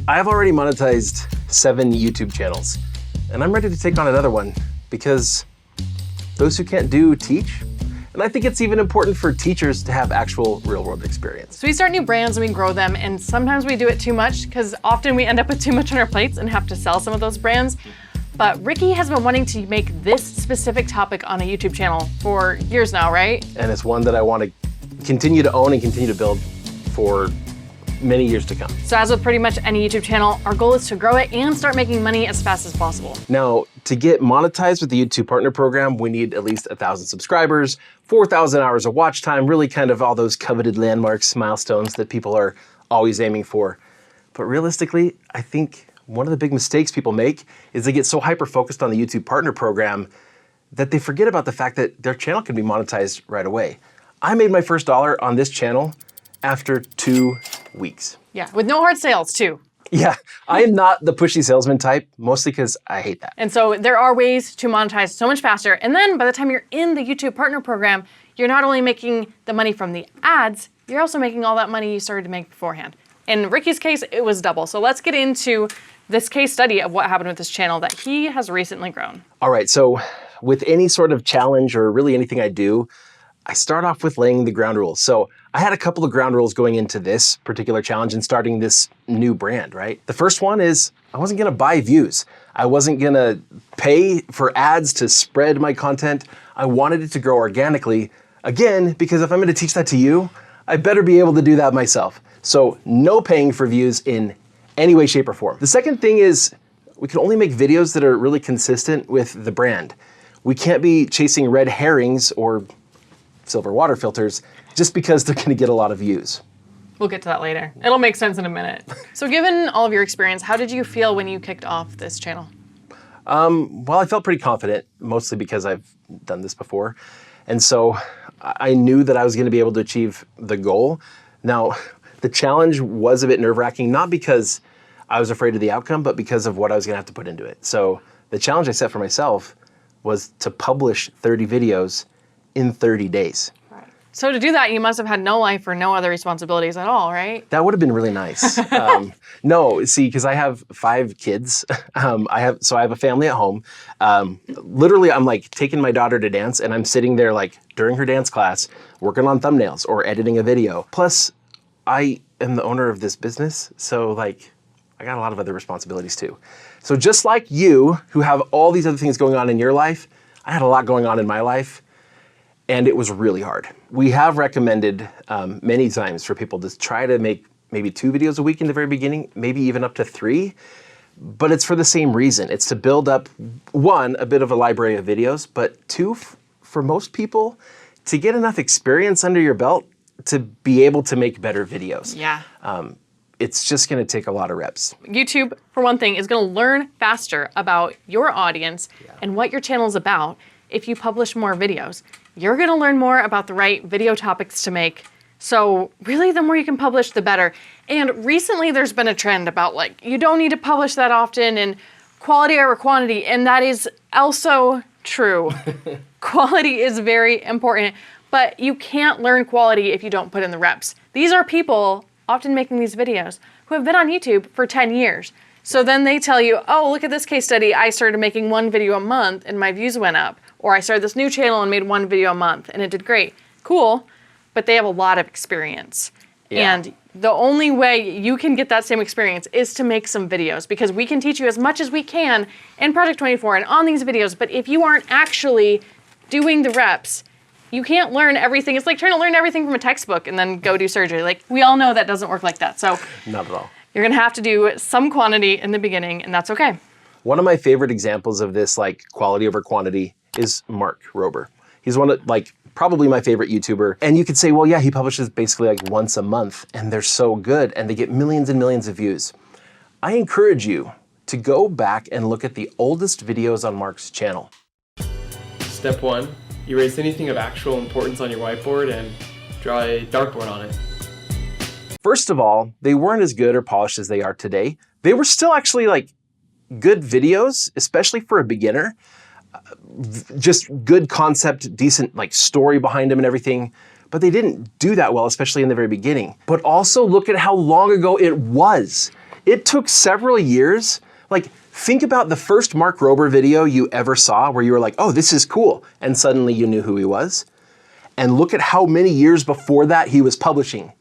I've already monetized 7 YouTube channels, and I'm ready to take on another one because those who can't do, teach. And I think it's even important for teachers to have actual real-world experience. So we start new brands and we grow them, and sometimes we do it too much because often we end up with too much on our plates and have to sell some of those brands. But Ricky has been wanting to make this specific topic on a YouTube channel for years now, right? And it's one that I want to continue to own and continue to build for many years to come. So as with pretty much any YouTube channel, our goal is to grow it and start making money as fast as possible. Now, to get monetized with the YouTube Partner Program, we need at least 1,000 subscribers, 4,000 hours of watch time, really kind of all those coveted landmarks, milestones that people are always aiming for. But realistically, I think one of the big mistakes people make is they get so hyper-focused on the YouTube Partner Program that they forget about the fact that their channel can be monetized right away. I made my first dollar on this channel after 2 weeks. Yeah, with no hard sales too. Yeah, I am not the pushy salesman type, mostly because I hate that. And so there are ways to monetize so much faster. And then by the time you're in the YouTube Partner Program, you're not only making the money from the ads, you're also making all that money you started to make beforehand. In Ricky's case, it was double. So let's get into this case study of what happened with this channel that he has recently grown. All right, so with any sort of challenge or really anything I do, I start off with laying the ground rules. So I had a couple of ground rules going into this particular challenge and starting this new brand, right? The first one is I wasn't gonna buy views. I wasn't gonna pay for ads to spread my content. I wanted it to grow organically. Again, because if I'm gonna teach that to you, I better be able to do that myself. So no paying for views in any way, shape, or form. The second thing is we can only make videos that are really consistent with the brand. We can't be chasing red herrings or silver water filters just because they're gonna get a lot of views. We'll get to that later. It'll make sense in a minute. So given all of your experience, how did you feel when you kicked off this channel? Well, I felt pretty confident, mostly because I've done this before. And so I knew that I was gonna be able to achieve the goal. Now, the challenge was a bit nerve-wracking, not because I was afraid of the outcome, but because of what I was gonna have to put into it. So the challenge I set for myself was to publish 30 videos in 30 days. Right. So to do that, you must have had no life or no other responsibilities at all, right? That would have been really nice. No, see, because I have 5 kids. I have a family at home. Literally, I'm like taking my daughter to dance and I'm sitting there like during her dance class, working on thumbnails or editing a video. Plus, I am the owner of this business. So like, I got a lot of other responsibilities too. So just like you, who have all these other things going on in your life, I had a lot going on in my life. And it was really hard. We have recommended many times for people to try to make maybe 2 videos a week in the very beginning, maybe even up to 3, but it's for the same reason. It's to build up, 1, a bit of a library of videos, but 2, for most people, to get enough experience under your belt to be able to make better videos. Yeah. It's just gonna take a lot of reps. YouTube, for one thing, is gonna learn faster about your audience and what your channel is about if you publish more videos. You're gonna learn more about the right video topics to make. So really, the more you can publish, the better. And recently there's been a trend about like, you don't need to publish that often and quality over quantity. And that is also true. Quality is very important, but you can't learn quality if you don't put in the reps. These are people often making these videos who have been on YouTube for 10 years. So then they tell you, oh, look at this case study. I started making 1 video a month and my views went up. Or I started this new channel and made 1 video a month and it did great. Cool, but they have a lot of experience. Yeah. And the only way you can get that same experience is to make some videos, because we can teach you as much as we can in Project 24 and on these videos, but if you aren't actually doing the reps, you can't learn everything. It's like trying to learn everything from a textbook and then go do surgery. Like, we all know that doesn't work like that. So not at all. You're gonna have to do some quantity in the beginning, and that's okay. One of my favorite examples of this, like quality over quantity, is Mark Rober. He's one of, like, probably my favorite YouTuber. And you could say, well, yeah, he publishes basically like once a month and they're so good and they get millions and millions of views. I encourage you to go back and look at the oldest videos on Mark's channel. Step 1, erase anything of actual importance on your whiteboard and draw a dartboard on it. First of all, they weren't as good or polished as they are today. They were still actually like good videos, especially for a beginner. Just good concept, decent like story behind them and everything, but they didn't do that well, especially in the very beginning. But also look at how long ago it was. It took several years. Like, think about the first Mark Rober video you ever saw where you were like, oh, this is cool. And suddenly you knew who he was. And look at how many years before that he was publishing.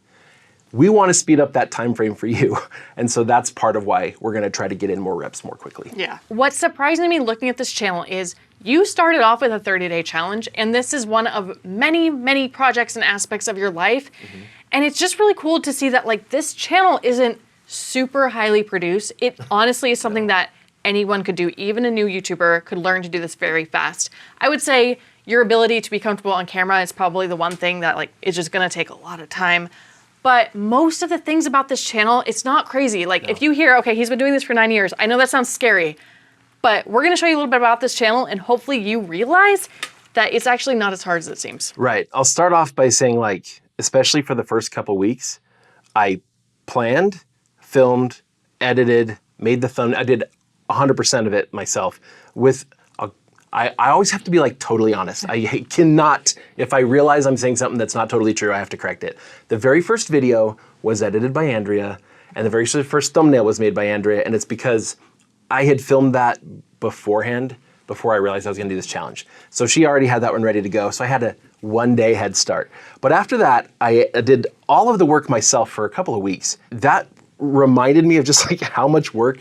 We want to speed up that time frame for you. And so that's part of why we're going to try to get in more reps more quickly. Yeah. What's surprising to me looking at this channel is you started off with a 30-day challenge, and this is one of many, many projects and aspects of your life. And it's just really cool to see that like this channel isn't super highly produced. It honestly is something that anyone could do. Even a new YouTuber could learn to do this very fast. I would say your ability to be comfortable on camera is probably the one thing that like is just going to take a lot of time. But most of the things about this channel, it's not crazy. Like if you hear, okay, he's been doing this for 9 years. I know that sounds scary, but we're gonna show you a little bit about this channel and hopefully you realize that it's actually not as hard as it seems. Right. I'll start off by saying like, especially for the first couple weeks, I planned, filmed, edited, made the thumbnail. I did 100% of it myself with I always have to be like totally honest. I cannot, if I realize I'm saying something that's not totally true, I have to correct it. The very first video was edited by Andrea, and the very first thumbnail was made by Andrea, and it's because I had filmed that beforehand, before I realized I was gonna do this challenge. So she already had that one ready to go, so I had a 1-day head start. But after that, I did all of the work myself for a couple of weeks. That reminded me of just like how much work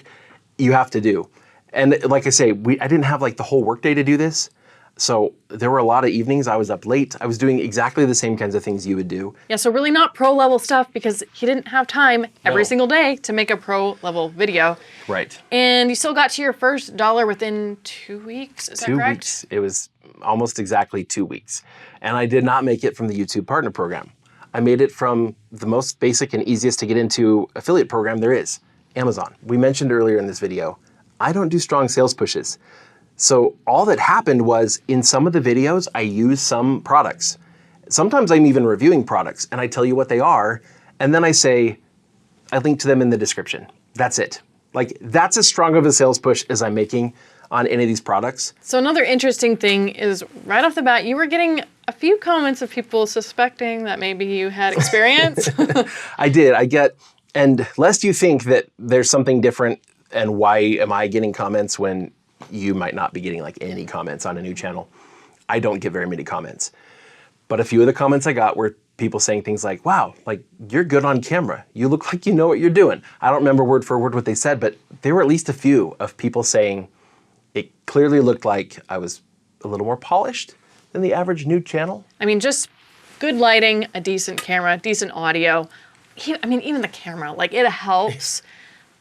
you have to do. And like I say, I didn't have like the whole workday to do this. So there were a lot of evenings I was up late. I was doing exactly the same kinds of things you would do. Yeah, so really not pro level stuff because he didn't have time every single day to make a pro level video. Right. And you still got to your first $1 within 2 weeks, is that correct? 2 weeks. It was almost exactly 2 weeks. And I did not make it from the YouTube Partner Program. I made it from the most basic and easiest to get into affiliate program there is, Amazon. We mentioned earlier in this video, I don't do strong sales pushes. So all that happened was in some of the videos, I use some products. Sometimes I'm even reviewing products and I tell you what they are. And then I say, I link to them in the description. That's it. Like that's as strong of a sales push as I'm making on any of these products. So another interesting thing is right off the bat, you were getting a few comments of people suspecting that maybe you had experience. I did. And lest you think that there's something different and why am I getting comments when you might not be getting like any comments on a new channel. I don't get very many comments. But a few of the comments I got were people saying things like, wow, like you're good on camera. You look like you know what you're doing. I don't remember word for word what they said, but there were at least a few of people saying it clearly looked like I was a little more polished than the average new channel. I mean, just good lighting, a decent camera, decent audio. I mean, even the camera, like it helps.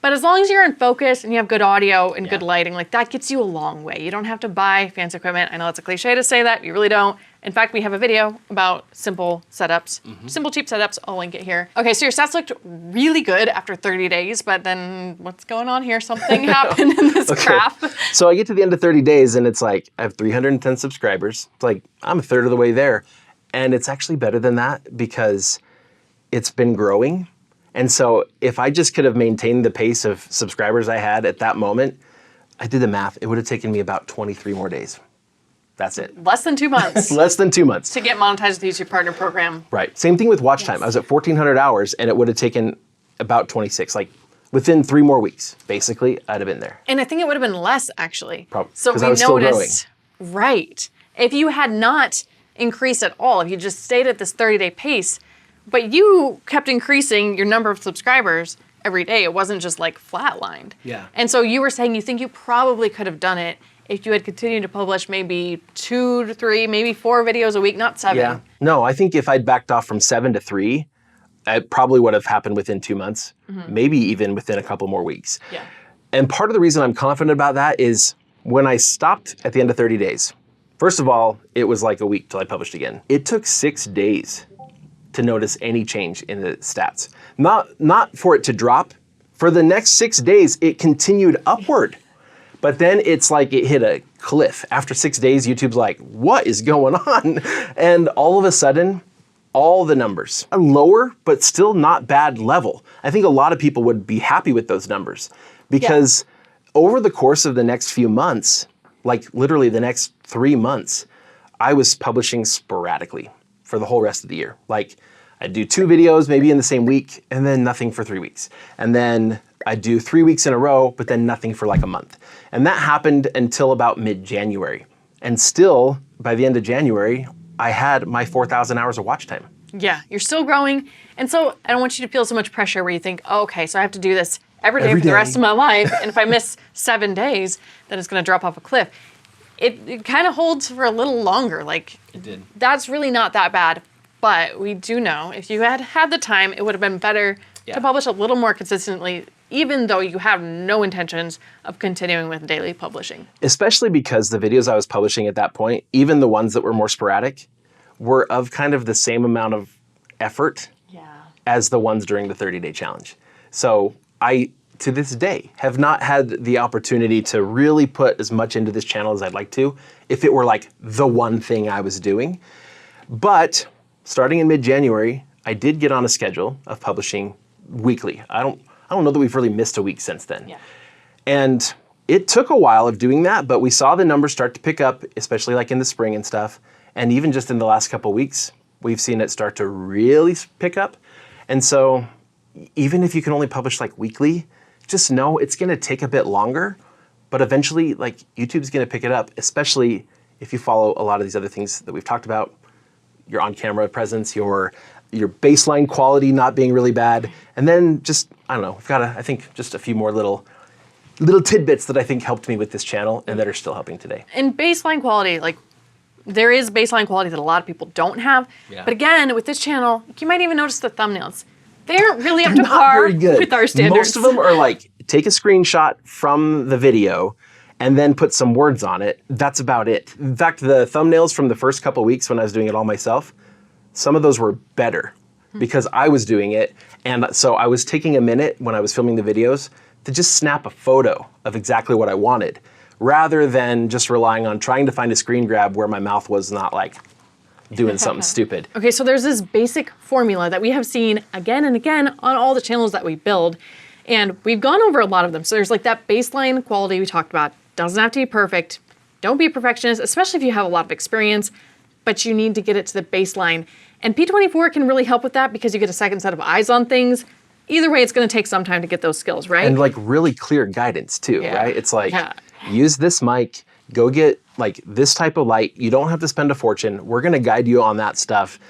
But as long as you're in focus and you have good audio and good lighting, like that gets you a long way. You don't have to buy fancy equipment. I know it's a cliche to say that, you really don't. In fact, we have a video about simple setups, simple cheap setups, I'll link it here. Okay, so your stats looked really good after 30 days, but then what's going on here? Something happened in this graph. So I get to the end of 30 days and it's like, I have 310 subscribers. It's like, I'm a third of the way there. And it's actually better than that because it's been growing. And so if I just could have maintained the pace of subscribers I had at that moment, I did the math, it would have taken me about 23 more days. That's it. Less than 2 months. Less than 2 months. To get monetized with the YouTube Partner Program. Right. Same thing with watch time. I was at 1,400 hours and it would have taken about 26. Like within 3 more weeks, basically, I'd have been there. And I think it would have been less actually. Probably. So we I was still noticed, right. If you had not increased at all, if you just stayed at this 30-day pace, but you kept increasing your number of subscribers every day. It wasn't just like flatlined. Yeah. And so you were saying you think you probably could have done it if you had continued to publish maybe 2 to 3, maybe 4 videos a week, not 7. Yeah. No, I think if I'd backed off from 7 to 3, it probably would have happened within 2 months, maybe even within a couple more weeks. Yeah. And part of the reason I'm confident about that is when I stopped at the end of 30 days, first of all, it was like a week till I published again. It took 6 days to notice any change in the stats. Not for it to drop. For the next 6 days, it continued upward. But then it's like it hit a cliff. After 6 days, YouTube's like, what is going on? And all of a sudden, all the numbers are lower, but still not bad level. I think a lot of people would be happy with those numbers because over the course of the next few months, like literally the next 3 months, I was publishing sporadically for the whole rest of the year. Like I'd do 2 videos maybe in the same week and then nothing for 3 weeks. And then I'd do 3 weeks in a row, but then nothing for like a month. And that happened until about mid-January. And still, by the end of January, I had my 4,000 hours of watch time. Yeah, you're still growing. And so I don't want you to feel so much pressure where you think, oh, okay, so I have to do this every day for the rest of my life. And if I miss 7 days, then it's going to drop off a cliff. It kind of holds for a little longer. Like, it did. That's really not that bad. But we do know if you had had the time, it would have been better to publish a little more consistently, even though you have no intentions of continuing with daily publishing. Especially because the videos I was publishing at that point, even the ones that were more sporadic, were of kind of the same amount of effort as the ones during the 30-day challenge. So I, to this day, have not had the opportunity to really put as much into this channel as I'd like to, if it were like the one thing I was doing. But starting in mid-January, I did get on a schedule of publishing weekly. I don't know that we've really missed a week since then. Yeah. And it took a while of doing that, but we saw the numbers start to pick up, especially like in the spring and stuff. And even just in the last couple of weeks, we've seen it start to really pick up. And so even if you can only publish like weekly, just know it's going to take a bit longer, but eventually like YouTube's going to pick it up, especially if you follow a lot of these other things that we've talked about, your on-camera presence, your baseline quality not being really bad. And then just, I don't know, we've got I think just a few more little tidbits that I think helped me with this channel and that are still helping today. And baseline quality, like there is baseline quality that a lot of people don't have. Yeah. But again, with this channel, you might even notice the thumbnails. They aren't really up to par with our standards. Most of them are like, take a screenshot from the video and then put some words on it. That's about it. In fact, the thumbnails from the first couple of weeks when I was doing it all myself, some of those were better because I was doing it. And so I was taking a minute when I was filming the videos to just snap a photo of exactly what I wanted, rather than just relying on trying to find a screen grab where my mouth was not like doing something stupid. Okay, so there's this basic formula that we have seen again and again on all the channels that we build, and we've gone over a lot of them. So there's like that baseline quality we talked about. Doesn't have to be perfect. Don't be a perfectionist, especially if you have a lot of experience, but you need to get it to the baseline. And P24 can really help with that because you get a second set of eyes on things. Either way, it's going to take some time to get those skills, right? And like really clear guidance too, right? It's like, use this mic, go get like this type of light. You don't have to spend a fortune. We're going to guide you on that stuff.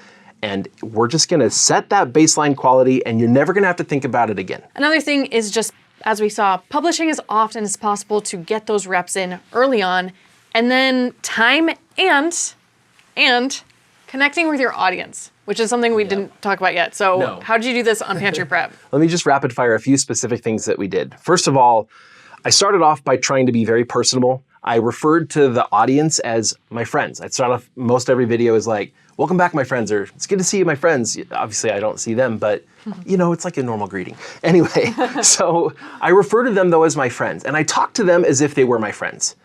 And we're just going to set that baseline quality and you're never going to have to think about it again. Another thing is just, as we saw, publishing as often as possible to get those reps in early on. And then time and connecting with your audience, which is something we didn't talk about yet. So how did you do this on Pantry Prep? Let me just rapid fire a few specific things that we did. First of all, I started off by trying to be very personable. I referred to the audience as my friends. I'd start off most every video as like, welcome back, my friends, or it's good to see you, my friends. Obviously, I don't see them, but you know, it's like a normal greeting. Anyway, so I refer to them though as my friends, and I talk to them as if they were my friends.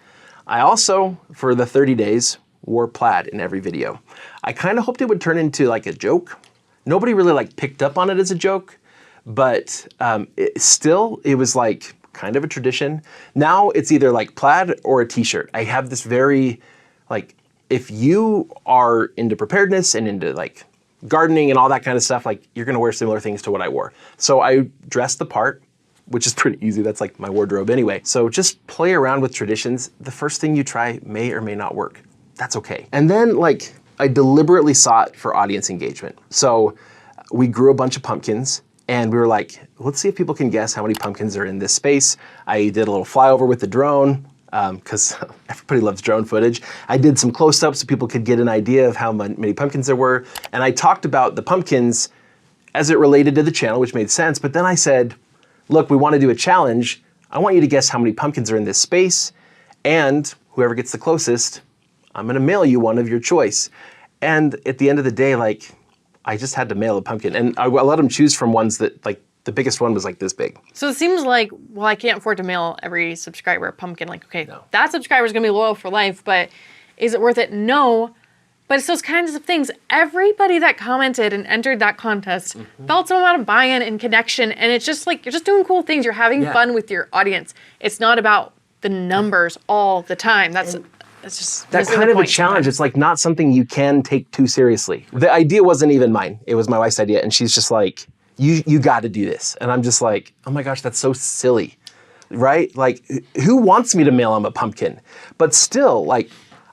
I also, for the 30 days, wore plaid in every video. I kind of hoped it would turn into like a joke. Nobody really like picked up on it as a joke, but it was like kind of a tradition. Now it's either like plaid or a t-shirt. I have this very, like, if you are into preparedness and into like gardening and all that kind of stuff, like you're gonna wear similar things to what I wore. So I dressed the part, which is pretty easy. That's like my wardrobe anyway. So just play around with traditions. The first thing you try may or may not work. That's okay. And then like, I deliberately sought for audience engagement. So we grew a bunch of pumpkins and we were like, let's see if people can guess how many pumpkins are in this space. I did a little flyover with the drone because everybody loves drone footage. I did some close-ups so people could get an idea of how many pumpkins there were. And I talked about the pumpkins as it related to the channel, which made sense. But then I said, look, we want to do a challenge. I want you to guess how many pumpkins are in this space. And whoever gets the closest, I'm gonna mail you one of your choice. And at the end of the day, like, I just had to mail a pumpkin. And I let them choose from ones that, like, the biggest one was like this big. So it seems like, well, I can't afford to mail every subscriber a pumpkin. Like, okay, that subscriber's gonna be loyal for life, but is it worth it? No. But it's those kinds of things. Everybody that commented and entered that contest felt some amount of buy-in and connection. And it's just like, you're just doing cool things. You're having fun with your audience. It's not about the numbers all the time. It's just that kind of a challenge. It's like not something you can take too seriously. The idea wasn't even mine. It was my wife's idea. And she's just like, you got to do this. And I'm just like, oh my gosh, that's so silly, right? Like, who wants me to mail them a pumpkin? But still, like,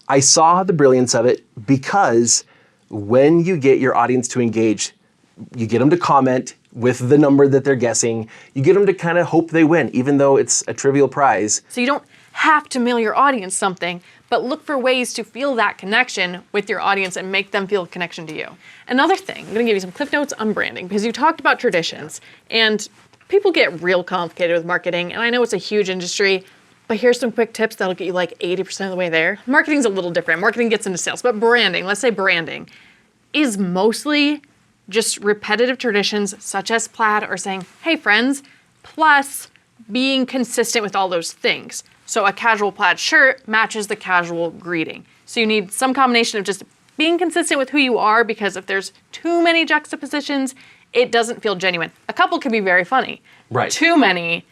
I saw the brilliance of it, because when you get your audience to engage, you get them to comment with the number that they're guessing, you get them to kind of hope they win, even though it's a trivial prize. So you don't have to mail your audience something, but look for ways to feel that connection with your audience and make them feel a connection to you. Another thing, I'm gonna give you some cliff notes on branding, because you talked about traditions, and people get real complicated with marketing, and I know it's a huge industry, but here's some quick tips that'll get you like 80% of the way there. Marketing's a little different. Marketing gets into sales, but branding, let's say branding, is mostly just repetitive traditions such as plaid, or saying, hey friends, plus being consistent with all those things. So a casual plaid shirt matches the casual greeting. So you need some combination of just being consistent with who you are, because if there's too many juxtapositions, it doesn't feel genuine. A couple can be very funny. Right. Too many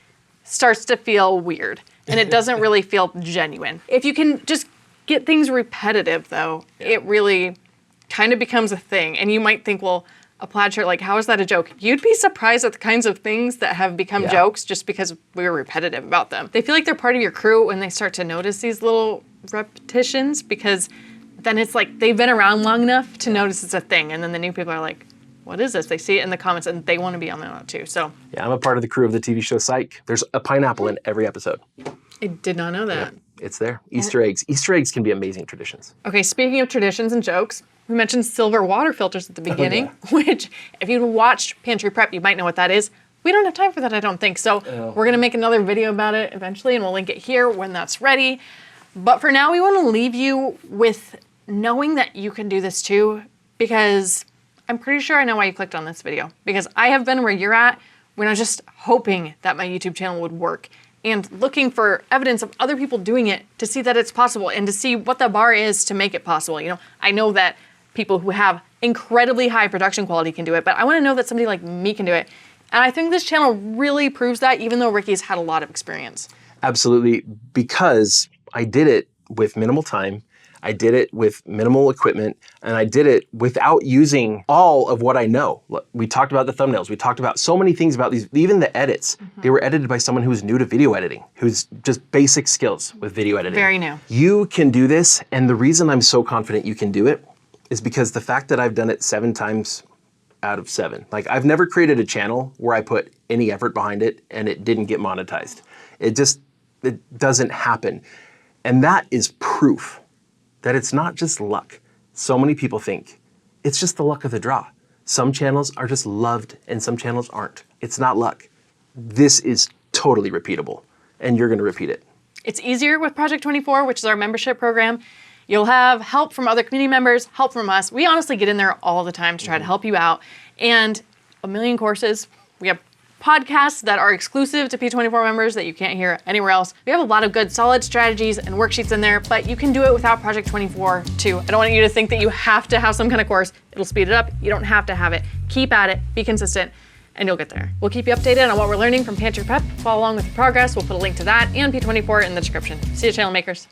starts to feel weird, and it doesn't really feel genuine. If you can just get things repetitive though, it really kind of becomes a thing. And you might think, well, a plaid shirt, like, how is that a joke? You'd be surprised at the kinds of things that have become jokes just because we were repetitive about them. They feel like they're part of your crew when they start to notice these little repetitions, because then it's like they've been around long enough to notice it's a thing. And then the new people are like, what is this? They see it in the comments and they want to be on that too. So yeah, I'm a part of the crew of the TV show Psych. There's a pineapple in every episode. I did not know that. Yeah, it's there. Easter eggs. Easter eggs can be amazing traditions. Okay, speaking of traditions and jokes, we mentioned silver water filters at the beginning, which if you watched Pantry Prep, you might know what that is. We don't have time for that, I don't think. So we're gonna make another video about it eventually, and we'll link it here when that's ready. But for now, we wanna leave you with knowing that you can do this too, because I'm pretty sure I know why you clicked on this video, because I have been where you're at when I was just hoping that my YouTube channel would work, and looking for evidence of other people doing it to see that it's possible and to see what the bar is to make it possible. You know, I know that people who have incredibly high production quality can do it, but I want to know that somebody like me can do it. And I think this channel really proves that, even though Ricky's had a lot of experience. Absolutely, because I did it with minimal time, I did it with minimal equipment, and I did it without using all of what I know. Look, we talked about the thumbnails, we talked about so many things about these, even the edits. They were edited by someone who was new to video editing, who's just basic skills with video editing. Very new. You can do this, and the reason I'm so confident you can do it is because the fact that I've done it 7 times out of 7. Like, I've never created a channel where I put any effort behind it and it didn't get monetized. It doesn't happen. And that is proof that it's not just luck. So many people think it's just the luck of the draw. Some channels are just loved and some channels aren't. It's not luck. This is totally repeatable, and you're gonna repeat it. It's easier with Project 24, which is our membership program. You'll have help from other community members, help from us. We honestly get in there all the time to try to help you out. And a million courses. We have podcasts that are exclusive to P24 members that you can't hear anywhere else. We have a lot of good solid strategies and worksheets in there, but you can do it without Project 24 too. I don't want you to think that you have to have some kind of course. It'll speed it up. You don't have to have it. Keep at it, be consistent, and you'll get there. We'll keep you updated on what we're learning from Pantry Prep. Follow along with the progress. We'll put a link to that and P24 in the description. See you, channel makers.